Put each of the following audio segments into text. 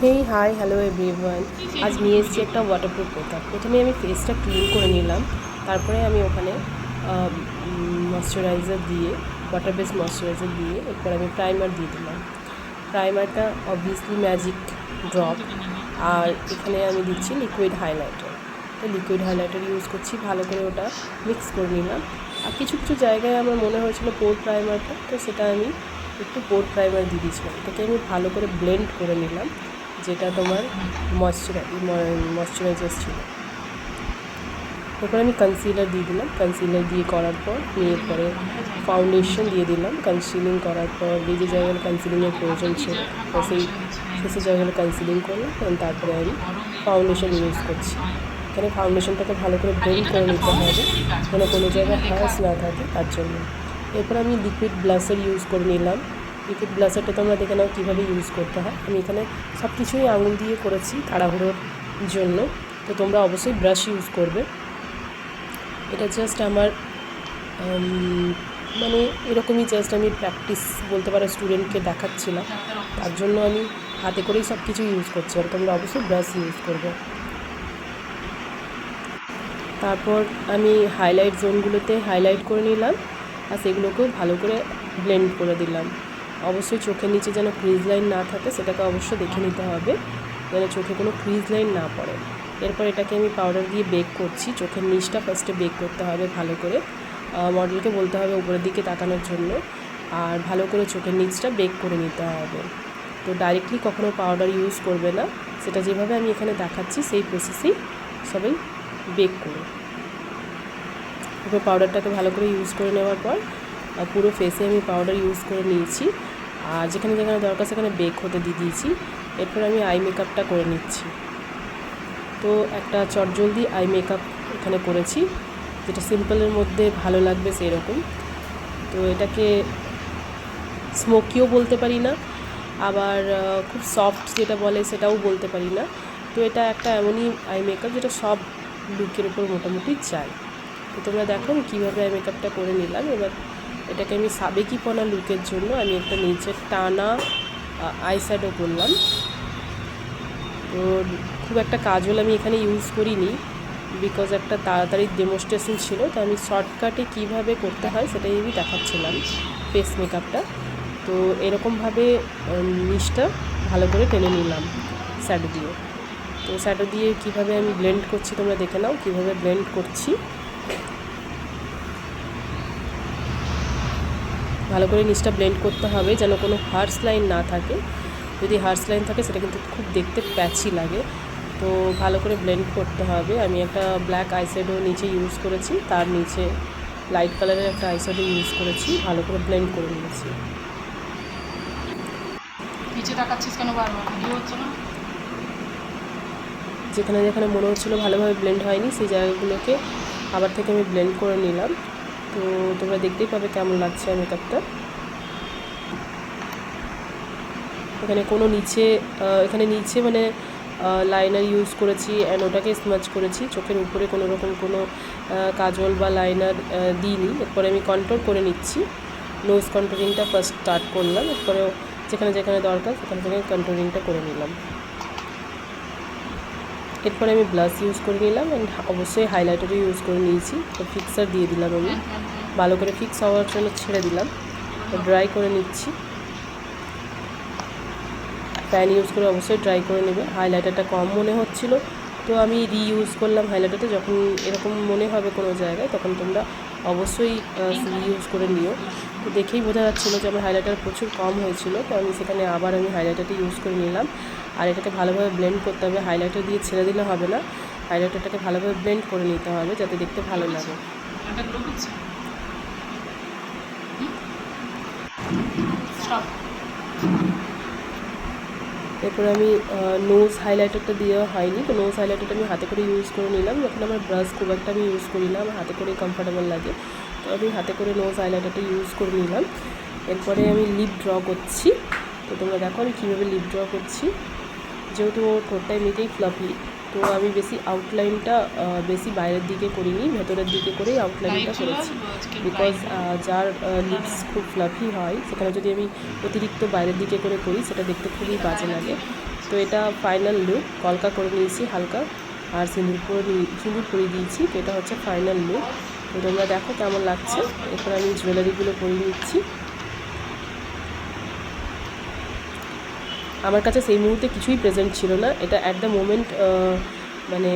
Hey hi hello everyone. আজ নিয়ে এসেছি একটা ওয়াটারপ্রুফ মেকআপ। প্রথমে আমি ফেসটা ক্লিন করে নিলাম, তারপরে আমি ওখানে ময়শ্চারাইজার দিয়ে, ওয়াটার বেস ময়শ্চারাইজার দিয়ে এরপর আমি প্রাইমার দিয়ে দিলাম। প্রাইমারটা অবভিয়াসলি ম্যাজিক ড্রপ, আর এখানে আমি দিচ্ছি লিকুইড হাইলাইটার। তো লিকুইড হাইলাইটার ইউজ করছি, ভালো করে ওটা মিক্স করে নিলাম। আর কিছু কিছু জায়গায় আমার মনে হয়েছিল পোর প্রাইমারটা, তো সেটা আমি একটু পোর প্রাইমার দিয়ে দিয়েছিলাম। এটাকে আমি ভালো করে ব্লেন্ড করে নিলাম, যেটা তোমার ময়শ্চারাইজার ছিল। এরপর আমি কনসিলার দিয়ে দিলাম। কনসিলার দিয়ে করার পর এরপরে ফাউন্ডেশন দিয়ে দিলাম। কনসিলিং করার পর যে জায়গায় কনসিলিংয়ের প্রয়োজন ছিল তো সেই জায়গায় কনসিলিং করলাম, এবং তারপরে আমি ফাউন্ডেশন ইউজ করছি। এখানে ফাউন্ডেশনটাকে ভালো করে ব্লেন্ড করে নিতে হবে, যেন কোনো জায়গায় হ্যাশ না থাকে, তার জন্য। এরপর আমি লিকুইড ব্লাশার ইউজ করে নিলাম। লিকুইড ব্লাশারটা তোমরা দেখে নাও কীভাবে ইউজ করতে হয়। আমি এখানে সব কিছুই আঙুল দিয়ে করেছি তাড়াহুড়োর জন্য, তো তোমরা অবশ্যই ব্রাশ ইউজ করবে। এটা জাস্ট আমার মানে এরকমই জাস্ট আমি প্র্যাকটিস বলতে পারো স্টুডেন্টকে দেখাচ্ছিলাম, তার জন্য আমি হাতে করেই সব কিছু ইউজ করছি, আর তোমরা অবশ্যই ব্রাশ ইউজ করবে। তারপর আমি হাইলাইট জোনগুলোতে হাইলাইট করে নিলাম, আর সেগুলোকেও ভালো করে ব্লেন্ড করে দিলাম। অবশ্যই চোখের নিচে যেন ক্রিজ লাইন না থাকে, সেটাকে অবশ্যই দেখে নিতে হবে যেন চোখে কোনো ক্রিজ লাইন না পড়ে। এরপর এটাকে আমি পাউডার দিয়ে বেক করছি। চোখের নিচটা ফার্স্টে বেক করতে হবে ভালো করে, মডেলকে বলতে হবে উপরের দিকে তাকানোর জন্য, আর ভালো করে চোখের নিচটা বেক করে নিতে হবে। তো ডাইরেক্টলি কখনো পাউডার ইউজ করবে না, সেটা যেভাবে আমি এখানে দেখাচ্ছি সেই প্রসেসেই সবাই বেক করো। এরপর পাউডারটাকে ভালো করে ইউজ করে নেওয়ার পর পুরো ফেসে আমি পাউডার ইউজ করে নিয়েছি, আর যেখানে যেখানে দরকার সেখানে বেক হতে দিয়ে দিয়েছি। এরপর আমি আই মেকআপটা করে নিচ্ছি। তো একটা চটজলদি আই মেকআপ এখানে করেছি, যেটা সিম্পলের মধ্যে ভালো লাগবে সেরকম। তো এটাকে স্মোকিও বলতে পারি না, আবার খুব সফট যেটা বলে সেটাও বলতে পারি না। তো এটা একটা এমনই আই মেকআপ যেটা সব লুকের উপর মোটামুটি চাই। তো তোমরা দেখো আমি কীভাবে আই মেকআপটা করে নিলাম। এবার এটাকে আমি সাবেকিপনা লুকের জন্য আমি একটা নিচের টানা আই শ্যাডো করলাম। তো খুব একটা কাজল আমি এখানে ইউজ করিনি, বিকজ একটা তাড়াতাড়ি ডেমনস্ট্রেশন ছিল, তো আমি শর্টকাটে কীভাবে করতে হয় সেটাই আমি দেখাচ্ছিলাম ফেস মেকআপটা। তো এরকমভাবে নিচটা ভালো করে টেনে নিলাম শ্যাডো দিয়ে। তো শ্যাডো দিয়ে কীভাবে আমি ব্লেন্ড করছি তোমরা দেখে নাও কীভাবে ব্লেন্ড করছি। ভালো করে নিচটা ব্লেন্ড করতে হবে যেন কোনো হার্শ লাইন না থাকে। যদি হার্শ লাইন থাকে সেটা কিন্তু খুব দেখতে প্যাচি লাগে, তো ভালো করে ব্লেন্ড করতে হবে। আমি একটা ব্ল্যাক আইশ্যাডো নিচে ইউজ করেছি, তার নিচে লাইট কালারের একটা আইশ্যাডো ইউজ করেছি, ভালো করে ব্লেন্ড করে নিয়েছি। নিচে তাকাচ্ছিস কেন বারবার? ভিডিও হচ্ছে না? যেখানে যেখানে মনে হচ্ছিলো ভালোভাবে ব্লেন্ড হয়নি সেই জায়গাগুলোকে আবার থেকে আমি ব্লেন্ড করে নিলাম। তো তোমরা দেখতেই পাবে কেমন লাগছে মেকআপটা। এখানে কোনো এখানে নিচে মানে লাইনার ইউজ করেছি, অ্যান্ড ওটাকে স্মাচ করেছি। চোখের উপরে কোনো রকম কোনো কাজল বা লাইনার দিইনি। এরপরে আমি কন্ট্রোল করে নিচ্ছি। নোজ কন্ট্রোলিংটা ফার্স্ট স্টার্ট করলাম, এরপরেও যেখানে যেখানে দরকার সেখানে সেখানে কন্ট্রোলিংটা করে নিলাম। এরপরে আমি ব্লাশ ইউজ করে নিলাম, অ্যান্ড অবশ্যই হাইলাইটারও ইউজ করে নিয়েছি। তো ফিক্সার দিয়ে দিলাম, আমি ভালো করে ফিক্স হওয়ার জন্য ছেড়ে দিলাম। ড্রাই করে নিচ্ছি। প্যান ইউজ করে অবশ্যই ড্রাই করে নেবে। হাইলাইটারটা কম মনে হচ্ছিলো, তো আমি রিইউজ করলাম হাইলাইটারটা। যখন এরকম মনে হবে কোনো জায়গায় তখন তোমরা অবশ্যই রিইউজ করে নিও। তো দেখেই বোঝা যাচ্ছিলো যে আমার হাইলাইটার প্রচুর কম হয়েছিল, তো আমি সেখানে আবার আমি হাইলাইটারটা ইউজ করে নিলাম। আর এটাকে ভালোভাবে ব্লেন্ড করতে হবে, হাইলাইটার দিয়ে ছেড়ে দিলে হবে না, হাইলাইটারটাকে ভালোভাবে ব্লেন্ড করে নিতে হবে যাতে দেখতে ভালো লাগে। এরপরে আমি নোজ হাইলাইটারটা দেওয়া হয়নি, তো নোজ হাইলাইটারটা আমি হাতে করে ইউজ করে নিলাম। যখন আমার ব্রাশ খুব একটা আমি ইউজ করি না, আমার হাতে করেই কমফর্টেবল লাগে, তো আমি হাতে করে নোজ হাইলাইটারটা ইউজ করে নিলাম। এরপরে আমি লিপ ড্র করছি। তো তোমরা দেখো আমি কীভাবে লিপ ড্র করছি। যেহেতু ওর ঠোঁটটা এমনিতেই ফ্লাফি, তো আমি বেশি আউটলাইনটা বেশি বাইরের দিকে করিনি, ভেতরের দিকে করেই আউটলাইনটা করেছি। বিকজ যার লিপস খুব ফ্লাফি হয় সেখানে যদি আমি অতিরিক্ত বাইরের দিকে করে করি সেটা দেখতে খুবই বাজে লাগে। তো এটা ফাইনাল লুক। কলকা করে নিয়েছি হালকা, আর সিঁদুর পরিয়ে দিয়েছি। তো এটা হচ্ছে ফাইনাল লুক। তো তোমরা দেখো কেমন লাগছে। এরপর আমি জুয়েলারিগুলো পরিয়ে নিচ্ছি। আমার কাছে সেই মুহূর্তে কিছুই প্রেজেন্ট ছিল না। এটা অ্যাট দ্য মোমেন্ট মানে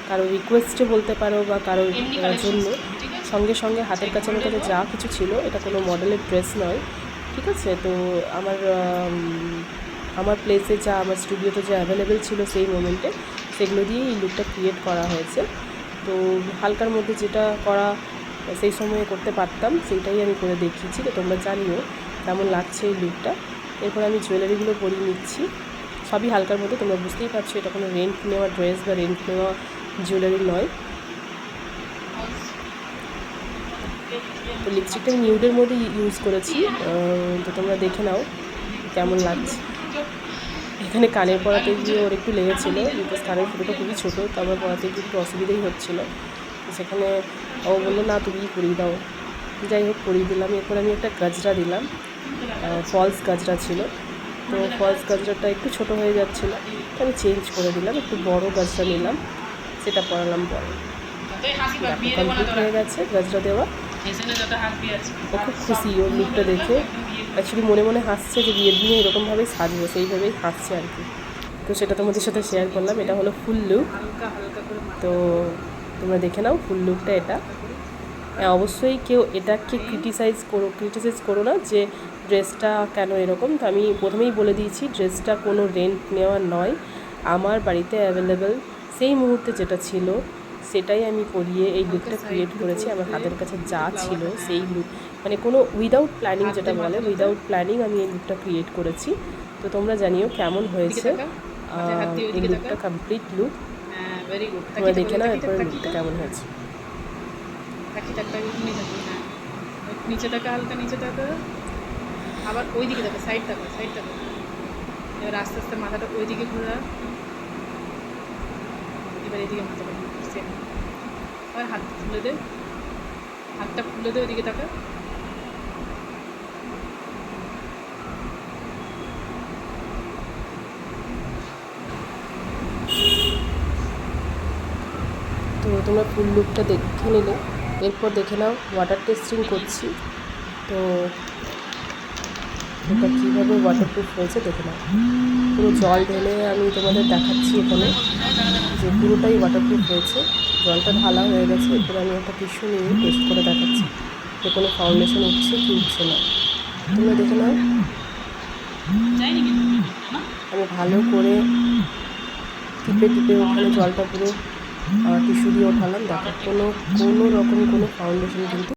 কারোর রিকোয়েস্টে বলতে পারো বা কারোর জন্য সঙ্গে সঙ্গে হাতের কাছে আমার কাছে যা কিছু ছিল, এটা কোনো মডেলের ড্রেস নয়, ঠিক আছে। তো আমার প্লেসে যা, আমার স্টুডিওতে যা অ্যাভেলেবেল ছিল সেই মোমেন্টে, সেগুলো দিয়েই এই লুকটা ক্রিয়েট করা হয়েছে। তো হালকার মধ্যে যেটা করা সেই সময়ে করতে পারতাম, সেইটাই আমি করে দেখিয়েছি। তো তোমরা জানিও কেমন লাগছে এই লুকটা। এরপর আমি জুয়েলারিগুলো পরিয়ে নিচ্ছি, সবই হালকার মধ্যে। তোমরা বুঝতেই পারছো এটা কোনো রেন্ট নেওয়া ড্রেস বা রেন্ট নেওয়া জুয়েলারি নয়। তো লিপস্টিকটা আমি নিউডের মধ্যে ইউজ করেছি। তো তোমরা দেখে নাও কেমন লাগছে। এখানে কানের পরাতে গিয়ে ওর একটু লেগেছিলো, বিকজ কানের ফুটোটা খুবই ছোটো, তো আমার পরাতে গিয়ে একটু অসুবিধাই হচ্ছিলো। তো সেখানে ও বললো না তুমি পরিয়ে দাও, যাই হোক পরিয়ে দিলাম। এরপর আমি একটা গাজরা দিলাম, ফলস গাজরা ছিল। তো ফলস গাজরাটা একটু ছোটো হয়ে যাচ্ছিলো, তো আমি চেঞ্জ করে দিলাম, একটু বড় গাজরা নিলাম, সেটা পরালাম পরে। কমপ্লিট হয়ে গেছে গাজরা দেওয়া। ও খুব খুশি ওর লুকটা দেখে। অ্যাকচুয়ালি মনে মনে হাসছে যে বিয়ের দিনে এরকমভাবেই সাজবো, সেইভাবেই হাসছে আর কি। তো সেটা তোমাদের সাথে শেয়ার করলাম। এটা হলো ফুল লুক। তো তোমরা দেখে নাও ফুল লুকটা এটা। অবশ্যই কেউ এটাকে ক্রিটিসাইজ করো না যে ড্রেসটা কেন এরকম। তো আমি প্রথমেই বলে দিয়েছি ড্রেসটা কোনো রেন্ট নেওয়া নয়, আমার বাড়িতে অ্যাভেলেবেল সেই মুহূর্তে যেটা ছিল সেটাই আমি পরিয়ে এই লুকটা ক্রিয়েট করেছি। আমার হাতের কাছে যা ছিল সেই লুক, মানে কোনো উইদাউট প্ল্যানিং, যেটা বলে উইদাউট প্ল্যানিং আমি এই লুকটা ক্রিয়েট করেছি। তো তোমরা জানিও কেমন হয়েছে এই লুকটা, কমপ্লিট লুক। তোমরা দেখে নাও এরপরে লুকটা কেমন হয়েছে। নিচে থাকা হালকা নিচে থাকা, আবার ওই দিকে থাকা, সাইড থাকা। এবার আস্তে আস্তে মাথাটা ওই দিকে ঘোরা, এবার এদিকে মাথাটা সেম। আবার হাতটা খুলে দে, ওইদিকে থাকা। তো তোমরা ফুল লুকটা দেখে নিলে, এরপর দেখে নাও ওয়াটার টেস্টিং করছি। তো এটা কীভাবে ওয়াটারপ্রুফ হয়েছে দেখে নাও। পুরো জল ঢেলে আমি তোমাদের দেখাচ্ছি এখানে যে পুরোটাই ওয়াটারপ্রুফ হয়েছে। জলটা ঢালা হয়ে গেছে। এরপর আমি একটা টিস্যু নিয়ে টেস্ট করে দেখাচ্ছি যে কোনো ফাউন্ডেশন উঠছে কি উঠছে না। তোমরা দেখে নাও। আমি ভালো করে টিপে ওখানে জলটা পুরো টিস্যু দিয়ে ওঠালাম। দেখো কোনো রকম কোনো ফাউন্ডেশন কিন্তু